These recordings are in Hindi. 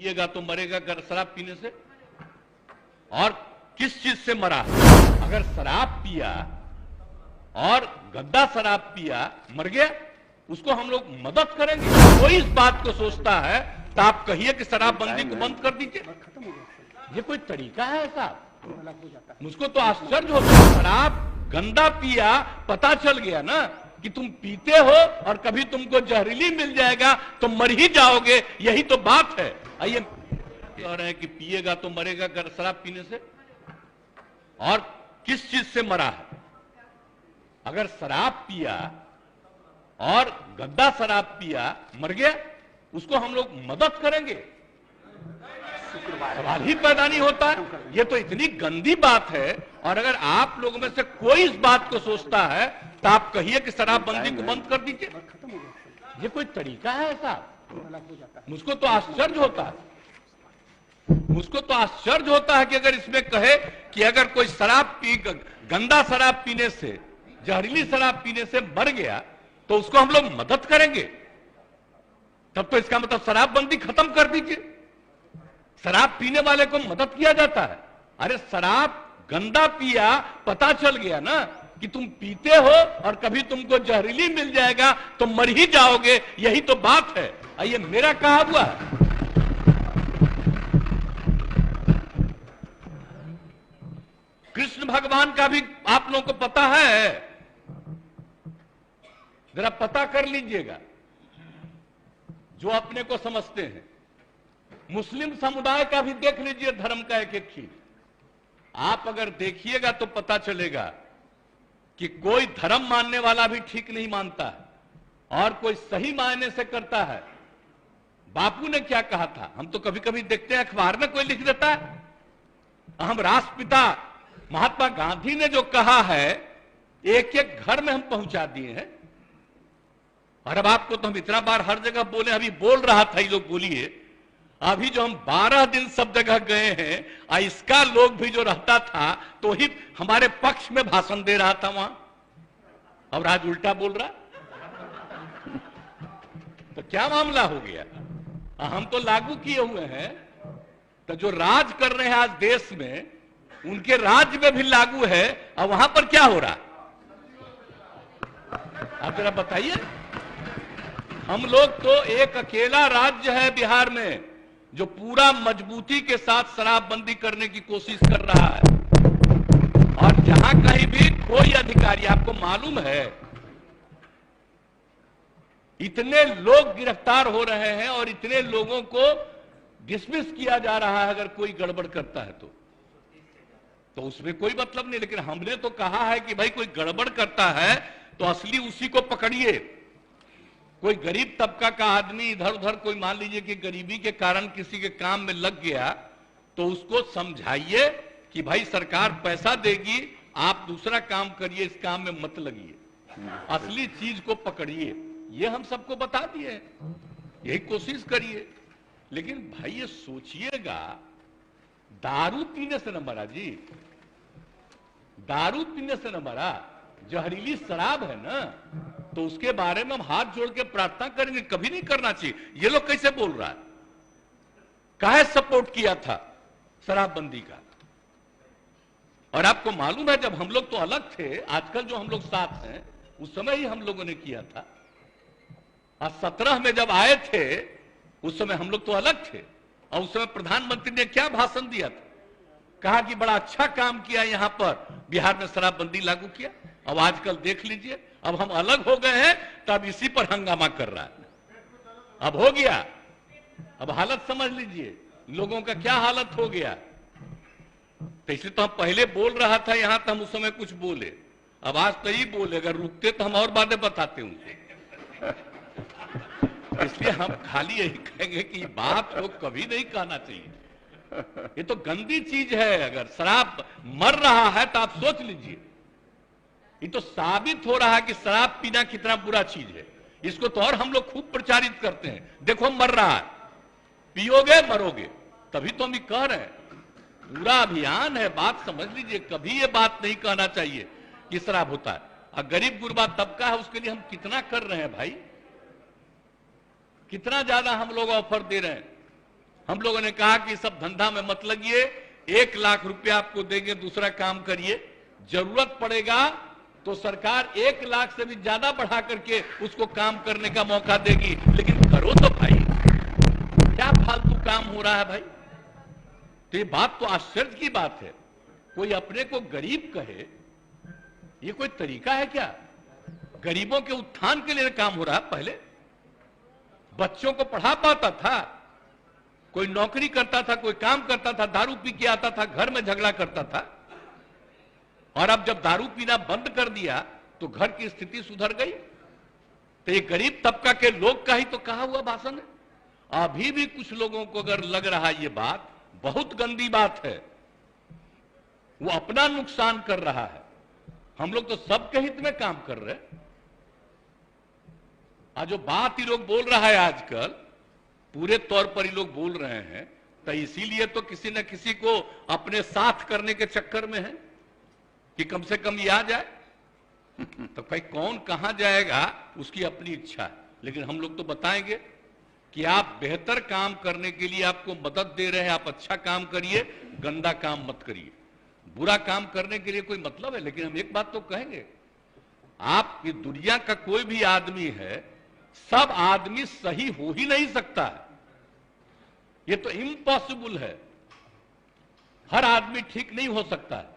पिएगा तो मरेगा अगर शराब पीने से, और किस चीज से मरा। अगर शराब पिया और गंदा शराब पिया मर गया, उसको हम लोग मदद करेंगे। कोई इस बात को सोचता है तो आप कहिए कि शराबबंदी को बंद कर दीजिए। ये कोई तरीका है ऐसा? मुझको तो आश्चर्य होता है। शराब गंदा पिया, पता चल गया ना कि तुम पीते हो और कभी तुमको जहरीली मिल जाएगा तो मर ही जाओगे, यही तो बात है। आइए कह रहे हैं कि पिएगा तो मरेगा अगर शराब पीने से, और किस चीज से मरा है। अगर शराब पिया और गंदा शराब पिया मर गया, उसको हम लोग मदद करेंगे। सवाल ही पैदा नहीं होता। ये तो इतनी गंदी बात है। और अगर आप लोगों में से कोई इस बात को सोचता है तो आप कहिए कि शराबबंदी को बंद कर दीजिए। ये कोई तरीका है ऐसा? मुझको तो आश्चर्य होता है। मुझको तो आश्चर्य होता है कि अगर इसमें कहे कि अगर कोई शराब पी, गंदा शराब पीने से, जहरीली शराब पीने से मर गया तो उसको हम लोग मदद करेंगे, तब तो इसका मतलब शराबबंदी खत्म कर दीजिए। शराब पीने वाले को मदद किया जाता है। अरे शराब गंदा पिया, पता चल गया ना कि तुम पीते हो और कभी तुमको जहरीली मिल जाएगा तो मर ही जाओगे, यही तो बात है। आइए मेरा कहा हुआ है। कृष्ण भगवान का भी आप लोगों को पता है, जरा पता कर लीजिएगा जो अपने को समझते हैं। मुस्लिम समुदाय का भी देख लीजिए धर्म का एक एक चीज। आप अगर देखिएगा तो पता चलेगा कि कोई धर्म मानने वाला भी ठीक नहीं मानता है और कोई सही मायने से करता है। बापू ने क्या कहा था, हम तो कभी कभी देखते हैं अखबार में कोई लिख देता है। हम राष्ट्रपिता महात्मा गांधी ने जो कहा है, एक एक घर में हम पहुंचा दिए हैं। और अब आपको तो हम इतना बार हर जगह बोले, अभी बोल रहा था ये लोग, बोलिए। अभी जो हम 12 दिन सब जगह गए हैं, इसका लोग भी जो रहता था तो ही हमारे पक्ष में भाषण दे रहा था वहां, अब आज उल्टा बोल रहा। तो क्या मामला हो गया? हम तो लागू किए हुए हैं, तो जो राज कर रहे हैं आज देश में, उनके राज्य में भी लागू है। और वहां पर क्या हो रहा, आप जरा बताइए। हम लोग तो एक अकेला राज्य है बिहार में जो पूरा मजबूती के साथ शराबबंदी करने की कोशिश कर रहा है। और जहां कहीं भी कोई अधिकारी, आपको मालूम है इतने लोग गिरफ्तार हो रहे हैं और इतने लोगों को डिसमिस किया जा रहा है अगर कोई गड़बड़ करता है तो उसमें कोई मतलब नहीं। लेकिन हमने तो कहा है कि भाई कोई गड़बड़ करता है तो असली उसी को पकड़िए। कोई गरीब तबका का आदमी इधर उधर, कोई मान लीजिए कि गरीबी के कारण किसी के काम में लग गया, तो उसको समझाइए कि भाई सरकार पैसा देगी, आप दूसरा काम करिए, इस काम में मत लगिए, असली चीज को पकड़िए। ये हम सबको बता दिए, यही कोशिश करिए। लेकिन भाई ये सोचिएगा, दारू पीने से न मरा जी, दारू पीने से न मरा, जहरीली शराब है ना, तो उसके बारे में हम हाथ जोड़ के प्रार्थना करेंगे, कभी नहीं करना चाहिए। ये लोग कैसे बोल रहा है? काहे सपोर्ट किया था शराबबंदी का? और आपको मालूम है जब हम लोग तो अलग थे, आजकल जो हम लोग साथ हैं, उस समय ही हम लोगों ने किया था। और 17 में जब आए थे उस समय हम लोग तो अलग थे। और उस समय प्रधानमंत्री ने क्या भाषण दिया था? कहा कि बड़ा अच्छा काम किया यहां पर, बिहार में शराबबंदी लागू किया। अब आजकल देख लीजिए, अब हम अलग हो गए हैं तब इसी पर हंगामा कर रहा है। अब हो गया, अब हालत समझ लीजिए लोगों का क्या हालत हो गया। तो इसलिए तो हम पहले बोल रहा था यहां, तो हम उस समय कुछ बोले, अब आज तो ही बोले। अगर रुकते तो हम और बातें बताते उनसे। इसलिए हम खाली यही कहेंगे कि बात को कभी नहीं कहना चाहिए। ये तो गंदी चीज है। अगर शराब मर रहा है तो आप सोच लीजिए, ये तो साबित हो रहा है कि शराब पीना कितना बुरा चीज है। इसको तो और हम लोग खूब प्रचारित करते हैं, देखो मर रहा है, पियोगे मरोगे। तभी तो हम ये कह रहे हैं, पूरा अभियान है। बात समझ लीजिए, कभी ये बात नहीं कहना चाहिए कि शराब होता है। और गरीब गुरबा तबका है, उसके लिए हम कितना कर रहे हैं भाई, कितना ज्यादा हम लोग ऑफर दे रहे हैं। हम लोगों ने कहा कि सब धंधा में मत लगिए, 1 लाख रुपया आपको देंगे, दूसरा काम करिए, जरूरत पड़ेगा तो सरकार 1 लाख से भी ज्यादा बढ़ा करके उसको काम करने का मौका देगी, लेकिन करो तो भाई, क्या फालतू काम हो रहा है भाई। तो ये बात तो आश्चर्य की बात है, कोई अपने को गरीब कहे, ये कोई तरीका है क्या। गरीबों के उत्थान के लिए काम हो रहा है। पहले बच्चों को पढ़ा पाता था, कोई नौकरी करता था, कोई काम करता था, दारू पी के आता था, घर में झगड़ा करता था, और अब जब दारू पीना बंद कर दिया तो घर की स्थिति सुधर गई। तो ये गरीब तबका के लोग का ही तो कहा हुआ भाषण है। अभी भी कुछ लोगों को अगर लग रहा है ये बात बहुत गंदी बात है, वो अपना नुकसान कर रहा है। हम लोग तो सबके हित में काम कर रहे हैं। आज जो बात ही लोग बोल रहा है आजकल, पूरे तौर पर ही लोग बोल रहे हैं, तो इसीलिए तो किसी न किसी को अपने साथ करने के चक्कर में है कि कम से कम ये आ जाए। तो भाई कौन कहां जाएगा उसकी अपनी इच्छा है, लेकिन हम लोग तो बताएंगे कि आप बेहतर काम करने के लिए आपको मदद दे रहे हैं, आप अच्छा काम करिए, गंदा काम मत करिए। बुरा काम करने के लिए कोई मतलब है, लेकिन हम एक बात तो कहेंगे, आप ये दुनिया का कोई भी आदमी है, सब आदमी सही हो ही नहीं सकता है, ये तो इम्पॉसिबल है। हर आदमी ठीक नहीं हो सकता है।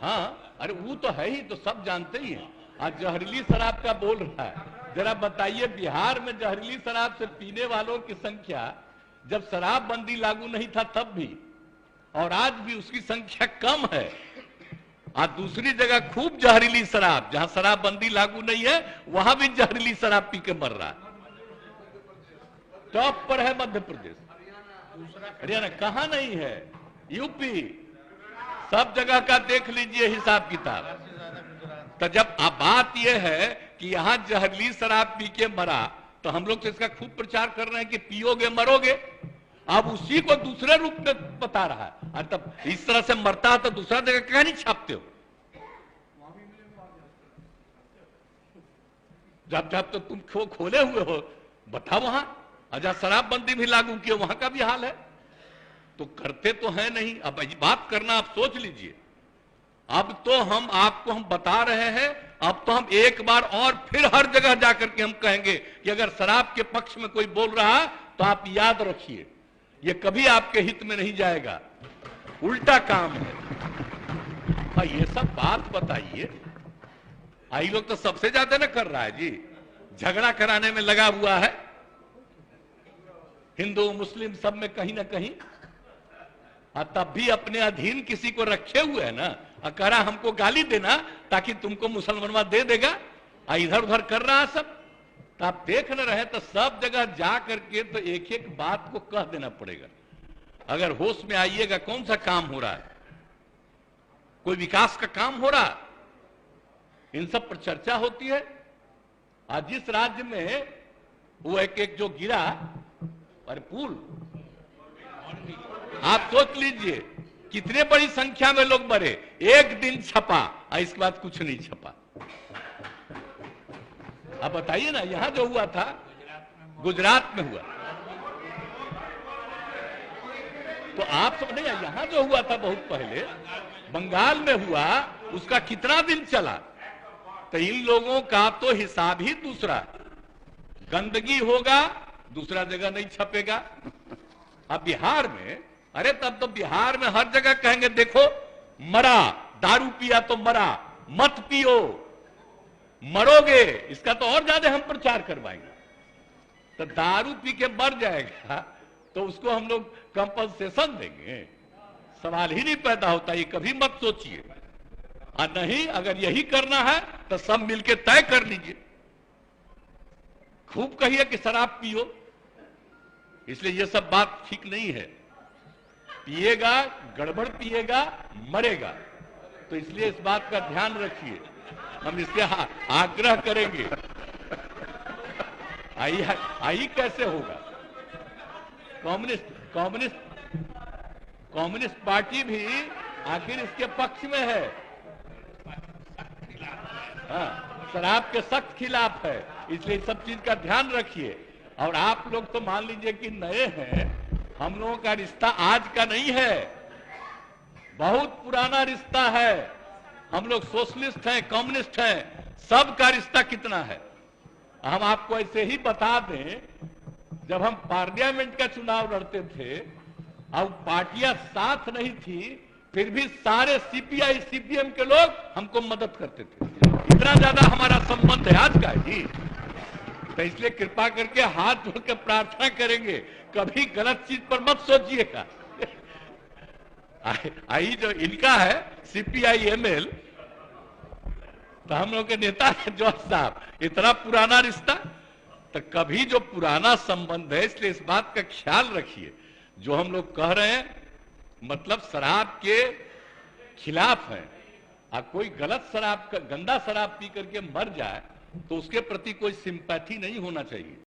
हाँ, अरे वो तो है ही, तो सब जानते ही हैं। आज जहरीली शराब का बोल रहा है, जरा बताइए, बिहार में जहरीली शराब से पीने वालों की संख्या जब शराबबंदी लागू नहीं था तब भी, और आज भी उसकी संख्या कम है। आज दूसरी जगह खूब जहरीली शराब, जहां शराबबंदी लागू नहीं है वहां भी जहरीली शराब पी के मर रहा है। टॉप पर है मध्य प्रदेश, हरियाणा कहां नहीं है, यूपी, सब जगह का देख लीजिए हिसाब किताब। तो जब अब बात यह है कि यहां जहरीली शराब पी के मरा, तो हम लोग तो इसका खूब प्रचार कर रहे हैं कि पियोगे मरोगे। अब उसी को दूसरे रूप में बता रहा है। और तब इस तरह से मरता है तो दूसरा जगह क्या नहीं छापते हो। जब जब तो तुम खोले हुए हो, बताओ वहां अजा शराबबंदी भी लागू किए, वहां का भी हाल है। तो करते तो है नहीं। अब बात करना आप सोच लीजिए। अब तो हम आपको बता रहे हैं, अब तो हम एक बार और फिर हर जगह जाकर के हम कहेंगे कि अगर शराब के पक्ष में कोई बोल रहा है तो आप याद रखिए, ये कभी आपके हित में नहीं जाएगा, उल्टा काम है। हाँ, ये सब बात बताइए। आई लोग तो सबसे ज्यादा ना कर रहा है जी, झगड़ा कराने में लगा हुआ है, हिंदू मुस्लिम सब में कहीं ना कहीं। तब भी अपने अधीन किसी को रखे हुए है ना, कह रहा हमको गाली देना ताकि तुमको मुसलमानवा दे देगा, इधर उधर कर रहा है सब। तो आप देख न रहे तो सब जगह जा करके तो एक एक बात को कह देना पड़ेगा। अगर होश में आइएगा, कौन सा काम हो रहा है, कोई विकास का काम हो रहा, इन सब पर चर्चा होती है। आज जिस राज्य में वो एक जो गिरा, अरे पुल, आप सोच लीजिए कितने बड़ी संख्या में लोग मरे, एक दिन छपा और इसके बाद कुछ नहीं छपा। अब बताइए ना, यहां जो हुआ था गुजरात में हुआ, तो आप सब नहीं, यहां जो हुआ था बहुत पहले बंगाल में हुआ, उसका कितना दिन चला। तो इन लोगों का तो हिसाब ही दूसरा, गंदगी होगा दूसरा जगह नहीं छपेगा। अब बिहार में, अरे तब तो बिहार में हर जगह कहेंगे देखो मरा, दारू पिया तो मरा, मत पियो मरोगे, इसका तो और ज्यादा हम प्रचार करवाएंगे। तो दारू पी के मर जाएगा तो उसको हम लोग कंपनसेशन देंगे, सवाल ही नहीं पैदा होता। ये कभी मत सोचिए। और नहीं, अगर यही करना है तो सब मिलके तय कर लीजिए, खूब कहिए कि शराब पियो। इसलिए ये सब बात ठीक नहीं है। पिएगा, गड़बड़ पिएगा, मरेगा। तो इसलिए इस बात का ध्यान रखिए, हम इससे आग्रह करेंगे। आई कैसे होगा? कम्युनिस्ट पार्टी भी आखिर इसके पक्ष में है, हाँ, शराब के सख्त खिलाफ है। इसलिए सब चीज का ध्यान रखिए। और आप लोग तो मान लीजिए कि नए हैं, हम लोगों का रिश्ता आज का नहीं है, बहुत पुराना रिश्ता है। हम लोग सोशलिस्ट हैं, कम्युनिस्ट हैं, सबका रिश्ता कितना है। हम आपको ऐसे ही बता दें, जब हम पार्लियामेंट का चुनाव लड़ते थे, अब पार्टियां साथ नहीं थी, फिर भी सारे सीपीआई सीपीएम के लोग हमको मदद करते थे। इतना ज्यादा हमारा संबंध है आज का जी। तो इसलिए कृपा करके हाथ जोड़ के प्रार्थना करेंगे, कभी गलत चीज पर मत सोचिएगा। आई जो इनका है सीपीआई एमएल, तो हम लोग के नेता है जॉर्ज साहब, इतना पुराना रिश्ता, तो कभी जो पुराना संबंध है, इसलिए इस बात का ख्याल रखिए। जो हम लोग कह रहे हैं मतलब शराब के खिलाफ है। कोई गलत शराब, गंदा शराब पी करके मर जाए तो उसके प्रति कोई सिंपैथी नहीं होना चाहिए।